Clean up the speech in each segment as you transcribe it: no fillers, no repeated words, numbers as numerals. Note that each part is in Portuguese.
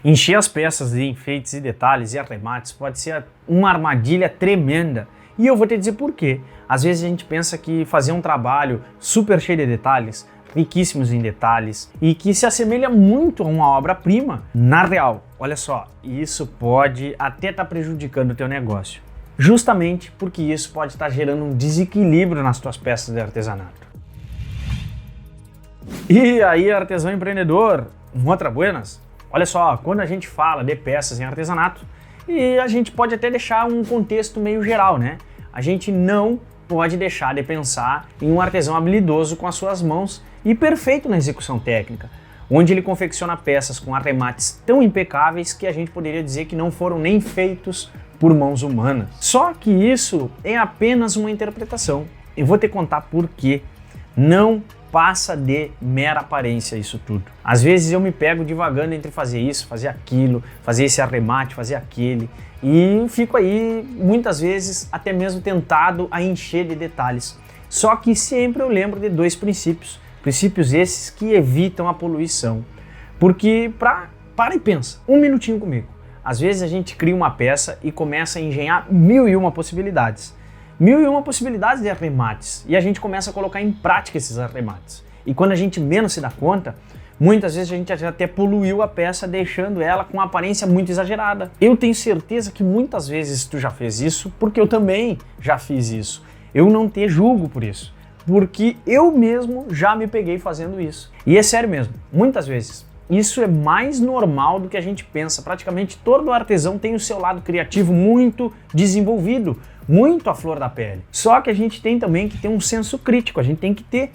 Encher as peças de enfeites e detalhes e arremates pode ser uma armadilha tremenda. E eu vou te dizer por quê. Às vezes a gente pensa que fazer um trabalho super cheio de detalhes, riquíssimos em detalhes, e que se assemelha muito a uma obra-prima, na real, olha só, isso pode até estar prejudicando o teu negócio. Justamente porque isso pode estar gerando um desequilíbrio nas tuas peças de artesanato. E aí, artesão empreendedor, outra buenas? Olha só, quando a gente fala de peças em artesanato, e a gente pode até deixar um contexto meio geral, né? A gente não pode deixar de pensar em um artesão habilidoso com as suas mãos e perfeito na execução técnica, onde ele confecciona peças com arremates tão impecáveis que a gente poderia dizer que não foram nem feitos por mãos humanas. Só que isso é apenas uma interpretação. Eu vou te contar por quê. Não passa de mera aparência isso tudo. Às vezes eu me pego divagando entre fazer isso, fazer aquilo, fazer esse arremate, fazer aquele, e fico aí muitas vezes até mesmo tentado a encher de detalhes. Só que sempre eu lembro de dois princípios esses que evitam a poluição. Porque para e pensa, um minutinho comigo. Às vezes a gente cria uma peça e começa a engenhar 1001 possibilidades. 1001 possibilidades de arremates, e a gente começa a colocar em prática esses arremates. E quando a gente menos se dá conta, muitas vezes a gente até poluiu a peça, deixando ela com uma aparência muito exagerada. Eu tenho certeza que muitas vezes tu já fez isso, porque eu também já fiz isso. Eu não te julgo por isso, porque eu mesmo já me peguei fazendo isso. E é sério mesmo, muitas vezes. Isso é mais normal do que a gente pensa. Praticamente todo artesão tem o seu lado criativo muito desenvolvido, muito à flor da pele. Só que a gente tem também que ter um senso crítico, a gente tem que ter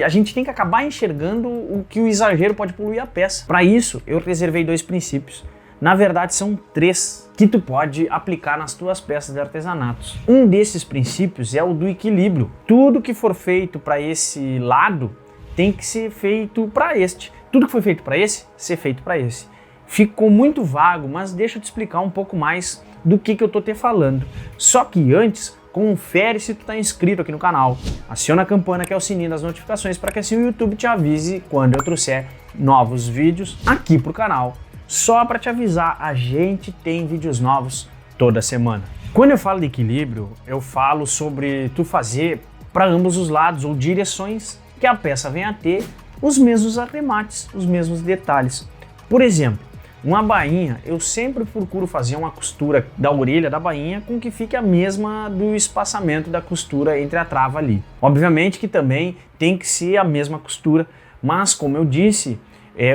a gente tem que acabar enxergando o que o exagero pode poluir a peça. Para isso, eu reservei dois princípios. Na verdade, são três que tu pode aplicar nas tuas peças de artesanatos. Um desses princípios é o do equilíbrio. Tudo que for feito para esse lado tem que ser feito para este. Tudo que foi feito para esse, ser feito para esse. Ficou muito vago, mas deixa eu te explicar um pouco mais do que eu tô te falando. Só que antes, confere se tu tá inscrito aqui no canal. Aciona a campana, que é o sininho das notificações, para que assim o YouTube te avise quando eu trouxer novos vídeos aqui pro canal. Só para te avisar, a gente tem vídeos novos toda semana. Quando eu falo de equilíbrio, eu falo sobre tu fazer para ambos os lados ou direções que a peça venha a ter os mesmos arremates, os mesmos detalhes. Por exemplo, uma bainha, eu sempre procuro fazer uma costura da orelha da bainha com que fique a mesma do espaçamento da costura entre a trava ali. Obviamente que também tem que ser a mesma costura, mas como eu disse,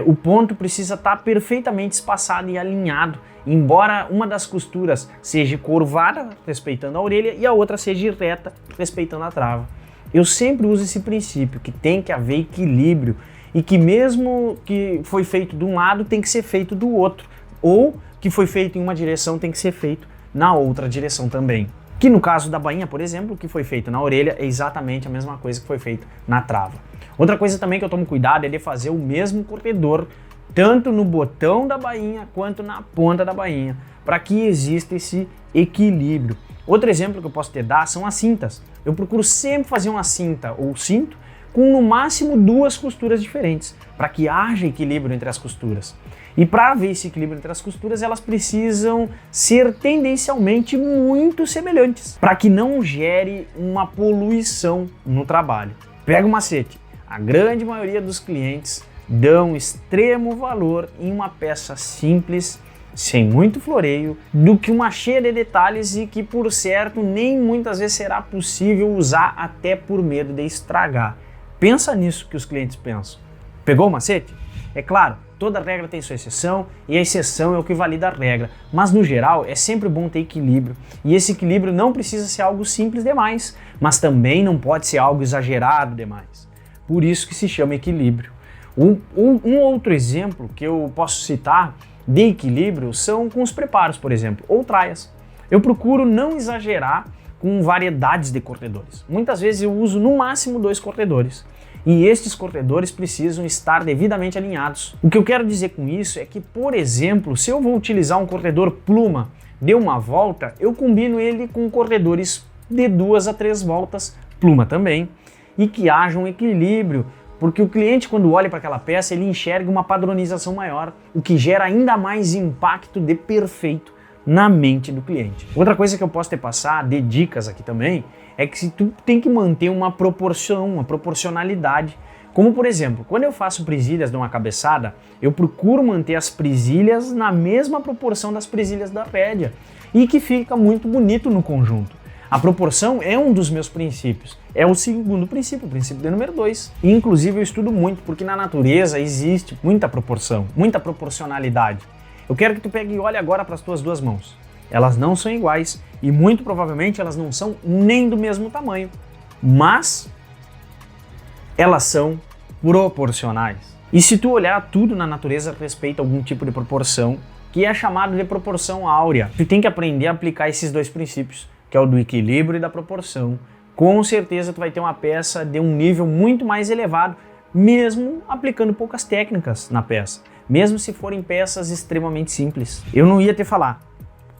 o ponto precisa estar perfeitamente espaçado e alinhado, embora uma das costuras seja curvada, respeitando a orelha, e a outra seja reta, respeitando a trava. Eu sempre uso esse princípio, que tem que haver equilíbrio e que mesmo que foi feito de um lado tem que ser feito do outro, ou que foi feito em uma direção tem que ser feito na outra direção também. Que no caso da bainha, por exemplo, o que foi feito na orelha é exatamente a mesma coisa que foi feito na trava. Outra coisa também que eu tomo cuidado é de fazer o mesmo corredor, tanto no botão da bainha quanto na ponta da bainha, para que exista esse equilíbrio. Outro exemplo que eu posso te dar são as cintas. Eu procuro sempre fazer uma cinta ou cinto com no máximo duas costuras diferentes, para que haja equilíbrio entre as costuras. E para haver esse equilíbrio entre as costuras, elas precisam ser tendencialmente muito semelhantes, para que não gere uma poluição no trabalho. Pega o macete. A grande maioria dos clientes dão extremo valor em uma peça simples, sem muito floreio, do que uma cheia de detalhes e que, por certo, nem muitas vezes será possível usar, até por medo de estragar. Pensa nisso que os clientes pensam. Pegou o macete? É claro, toda regra tem sua exceção e a exceção é o que valida a regra, mas no geral é sempre bom ter equilíbrio, e esse equilíbrio não precisa ser algo simples demais, mas também não pode ser algo exagerado demais. Por isso que se chama equilíbrio. Um outro exemplo que eu posso citar de equilíbrio são com os preparos, por exemplo, ou traias. Eu procuro não exagerar com variedades de corredores. Muitas vezes eu uso no máximo 2 corredores. E estes corredores precisam estar devidamente alinhados. O que eu quero dizer com isso é que, por exemplo, se eu vou utilizar um corredor pluma de uma volta, eu combino ele com corredores de 2 a 3 voltas pluma também, e que haja um equilíbrio Porque o cliente, quando olha para aquela peça, ele enxerga uma padronização maior, o que gera ainda mais impacto de perfeito na mente do cliente. Outra coisa que eu posso te passar de dicas aqui também é que tu tem que manter uma proporção, uma proporcionalidade. Como por exemplo, quando eu faço presilhas de uma cabeçada, eu procuro manter as presilhas na mesma proporção das presilhas da rédea e que fica muito bonito no conjunto. A proporção é um dos meus princípios, é o segundo princípio, o princípio de número 2. Inclusive eu estudo muito porque na natureza existe muita proporção, muita proporcionalidade. Eu quero que tu pegue e olhe agora para as tuas duas mãos. Elas não são iguais e muito provavelmente elas não são nem do mesmo tamanho, mas elas são proporcionais. E se tu olhar, tudo na natureza respeita algum tipo de proporção, que é chamado de proporção áurea. Tu tem que aprender a aplicar esses dois princípios, que é o do equilíbrio e da proporção. Com certeza tu vai ter uma peça de um nível muito mais elevado, mesmo aplicando poucas técnicas na peça, mesmo se forem peças extremamente simples. Eu não ia te falar,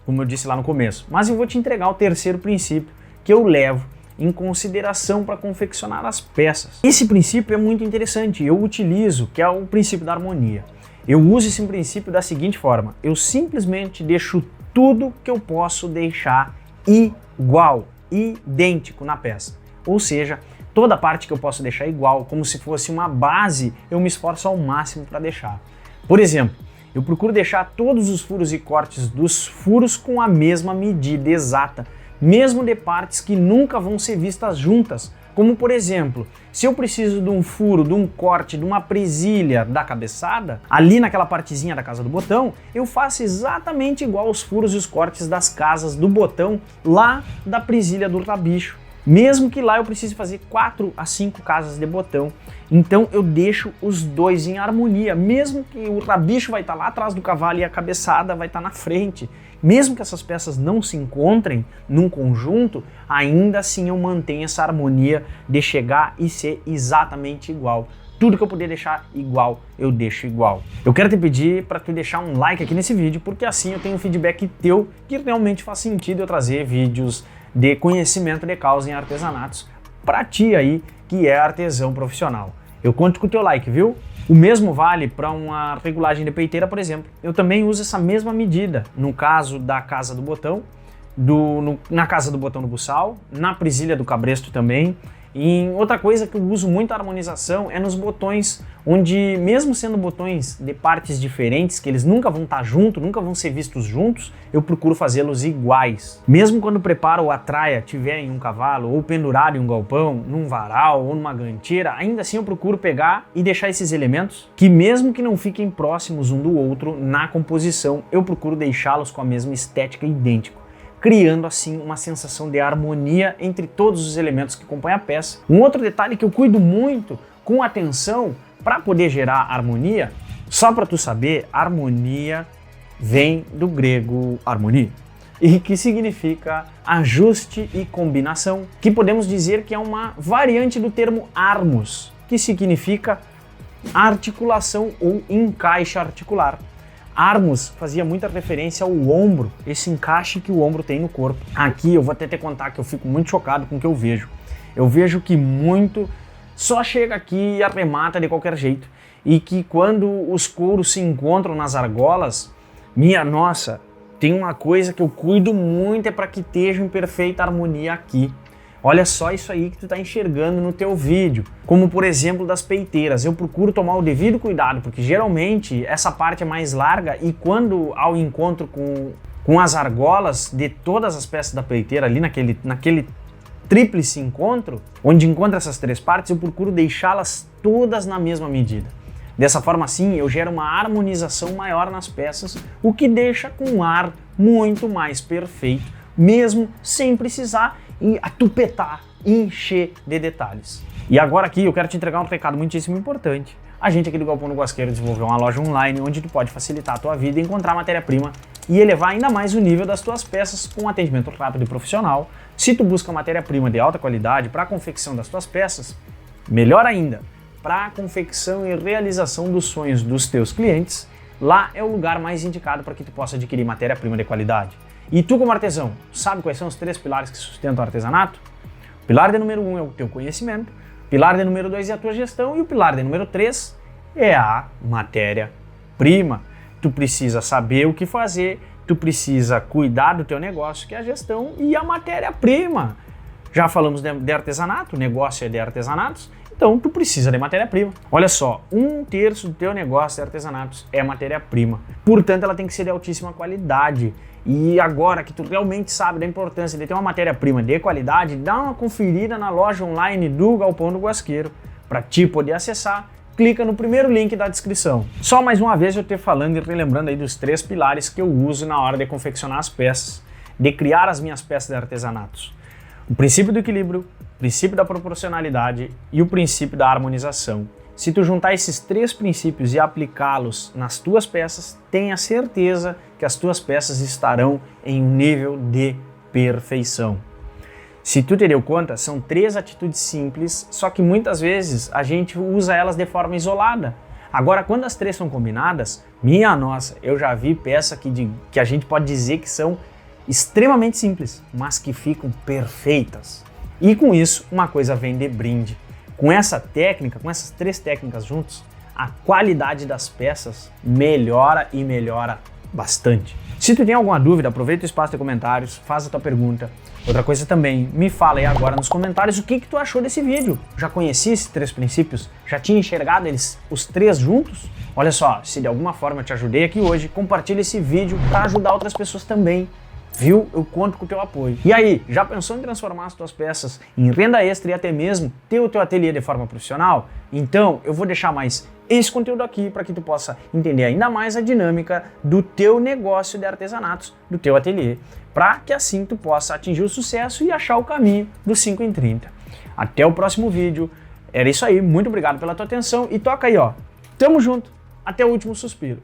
como eu disse lá no começo, mas eu vou te entregar o terceiro princípio que eu levo em consideração para confeccionar as peças. Esse princípio é muito interessante, eu utilizo, que é o princípio da harmonia. Eu uso esse princípio da seguinte forma: eu simplesmente deixo tudo que eu posso deixar igual, idêntico na peça. Ou seja, toda parte que eu posso deixar igual, como se fosse uma base, eu me esforço ao máximo para deixar. Por exemplo, eu procuro deixar todos os furos e cortes dos furos com a mesma medida exata, mesmo de partes que nunca vão ser vistas juntas. Como por exemplo, se eu preciso de um furo, de um corte, de uma presilha da cabeçada, ali naquela partezinha da casa do botão, eu faço exatamente igual os furos e os cortes das casas do botão lá da presilha do rabicho. Mesmo que lá eu precise fazer 4 a 5 casas de botão. Então eu deixo os dois em harmonia, mesmo que o rabicho vai estar lá atrás do cavalo e a cabeçada vai estar na frente. Mesmo que essas peças não se encontrem num conjunto, ainda assim eu mantenho essa harmonia de chegar e ser exatamente igual. Tudo que eu puder deixar igual, eu deixo igual. Eu quero te pedir para tu deixar um like aqui nesse vídeo, porque assim eu tenho um feedback teu que realmente faz sentido eu trazer vídeos de conhecimento de causa em artesanatos para ti aí que é artesão profissional. Eu conto com o teu like, viu? O mesmo vale para uma regulagem de peiteira, por exemplo. Eu também uso essa mesma medida no caso da casa do botão, na casa do botão do buçal, na presilha do cabresto também. E outra coisa que eu uso muito a harmonização é nos botões, onde mesmo sendo botões de partes diferentes, que eles nunca vão estar juntos, nunca vão ser vistos juntos, eu procuro fazê-los iguais. Mesmo quando preparo a traia tiver em um cavalo, ou pendurado em um galpão, num varal ou numa gancheira, ainda assim eu procuro pegar e deixar esses elementos, que mesmo que não fiquem próximos um do outro na composição, eu procuro deixá-los com a mesma estética idêntica, criando assim uma sensação de harmonia entre todos os elementos que compõem a peça. Um outro detalhe que eu cuido muito com atenção para poder gerar harmonia, só para tu saber, harmonia vem do grego harmonia, e que significa ajuste e combinação, que podemos dizer que é uma variante do termo armos, que significa articulação ou encaixe articular. Armos fazia muita referência ao ombro, esse encaixe que o ombro tem no corpo. Aqui eu vou até te contar que eu fico muito chocado com o que eu vejo. Eu vejo que muito só chega aqui e arremata de qualquer jeito. E que quando os couros se encontram nas argolas, minha nossa, tem uma coisa que eu cuido muito, é para que esteja em perfeita harmonia aqui. Olha só isso aí que tu está enxergando no teu vídeo, como por exemplo das peiteiras. Eu procuro tomar o devido cuidado, porque geralmente essa parte é mais larga e quando ao encontro com as argolas de todas as peças da peiteira ali naquele tríplice encontro, onde encontra essas três partes, eu procuro deixá-las todas na mesma medida. Dessa forma assim eu gero uma harmonização maior nas peças, o que deixa com um ar muito mais perfeito, mesmo sem precisar e atupetar, encher de detalhes. E agora aqui eu quero te entregar um recado muitíssimo importante. A gente aqui do Galpão do Guasqueiro desenvolveu uma loja online onde tu pode facilitar a tua vida, encontrar matéria-prima e elevar ainda mais o nível das tuas peças com um atendimento rápido e profissional. Se tu busca matéria-prima de alta qualidade para a confecção das tuas peças, melhor ainda, para a confecção e realização dos sonhos dos teus clientes, lá é o lugar mais indicado para que tu possa adquirir matéria-prima de qualidade. E tu, como artesão, sabe quais são os 3 pilares que sustentam o artesanato? O pilar de número 1 é o teu conhecimento, Pilar de número 2 é a tua gestão e o pilar de número 3 é a matéria-prima. Tu precisa saber o que fazer, tu precisa cuidar do teu negócio, que é a gestão e a matéria-prima. Já falamos de artesanato, o negócio é de artesanatos, então tu precisa de matéria-prima. Olha só, 1/3 do teu negócio de artesanatos é matéria-prima. Portanto, ela tem que ser de altíssima qualidade. E agora que tu realmente sabe da importância de ter uma matéria-prima de qualidade, dá uma conferida na loja online do Galpão do Guasqueiro. Para ti poder acessar, clica no primeiro link da descrição. Só mais uma vez eu te falando e relembrando aí dos 3 pilares que eu uso na hora de confeccionar as peças, de criar as minhas peças de artesanatos. O princípio do equilíbrio, o princípio da proporcionalidade e o princípio da harmonização. Se tu juntar esses 3 princípios e aplicá-los nas tuas peças, tenha certeza que as tuas peças estarão em um nível de perfeição. Se tu te deu conta, são 3 atitudes simples, só que muitas vezes a gente usa elas de forma isolada. Agora, quando as 3 são combinadas, minha nossa, eu já vi peça que a gente pode dizer que são extremamente simples, mas que ficam perfeitas. E com isso, uma coisa vem de brinde. Com essa técnica, com essas 3 técnicas juntos, a qualidade das peças melhora e melhora bastante. Se tu tem alguma dúvida, aproveita o espaço de comentários, faz a tua pergunta. Outra coisa também, me fala aí agora nos comentários o que tu achou desse vídeo. Já conhecia esses 3 princípios? Já tinha enxergado eles, os 3 juntos? Olha só, se de alguma forma eu te ajudei aqui hoje, compartilha esse vídeo para ajudar outras pessoas também. Viu? Eu conto com o teu apoio. E aí, já pensou em transformar as tuas peças em renda extra e até mesmo ter o teu ateliê de forma profissional? Então, eu vou deixar mais esse conteúdo aqui para que tu possa entender ainda mais a dinâmica do teu negócio de artesanatos, do teu ateliê, para que assim tu possa atingir o sucesso e achar o caminho do 5 em 30. Até o próximo vídeo. Era isso aí, muito obrigado pela tua atenção e toca aí, ó. Tamo junto, até o último suspiro.